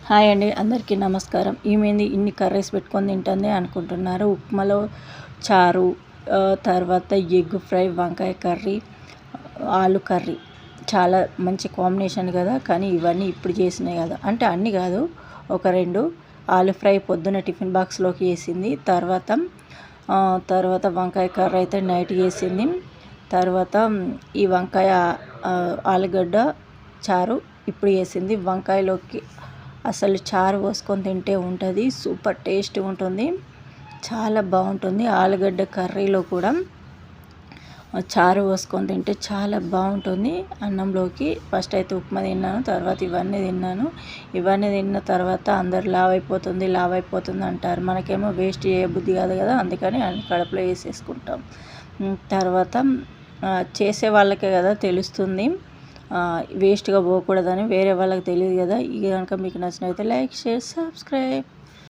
Hi అండి, అందరికీ నమస్కారం. ఈమెది ఇన్ని కర్రీస్ పెట్టుకొని తింటుంది అనుకుంటున్నారు. ఉప్మాలో చారు, తర్వాత ఎగ్ ఫ్రై, వంకాయ కర్రీ, ఆలు కర్రీ చాలా మంచి కాంబినేషన్ కదా. కానీ ఇవన్నీ ఇప్పుడు చేసినాయి కదా, అంటే అన్నీ కాదు, ఒక రెండు. ఆలు ఫ్రై పొద్దున్న టిఫిన్ బాక్స్లోకి వేసింది. తర్వాత వంకాయ కర్రీ అయితే నైట్ వేసింది. తర్వాత ఈ వంకాయ ఆలుగడ్డ చారు ఇప్పుడు వేసింది. వంకాయలోకి అసలు చారు పోసుకొని తింటే ఉంటుంది, సూపర్ టేస్ట్ ఉంటుంది, చాలా బాగుంటుంది. ఆలుగడ్డ కర్రీలో కూడా చారు పోసుకొని తింటే చాలా బాగుంటుంది అన్నంలోకి. ఫస్ట్ అయితే ఉప్మా తిన్నాను, తర్వాత ఇవన్నీ తిన్నాను. ఇవన్నీ తిన్న తర్వాత అందరు లావ్ అయిపోతుంది అంటారు. మనకేమో వేస్ట్ చేయబుద్ధి కాదు కదా, అందుకని అన్ని కడుపులో వేసేసుకుంటాం. తర్వాత చేసే వాళ్ళకే కదా తెలుస్తుంది వేస్ట్గా పోకూడదని, వేరే వాళ్ళకి తెలియదు కదా. ఇది కనుక మీకు నచ్చినట్లయితే లైక్, షేర్, సబ్స్క్రైబ్.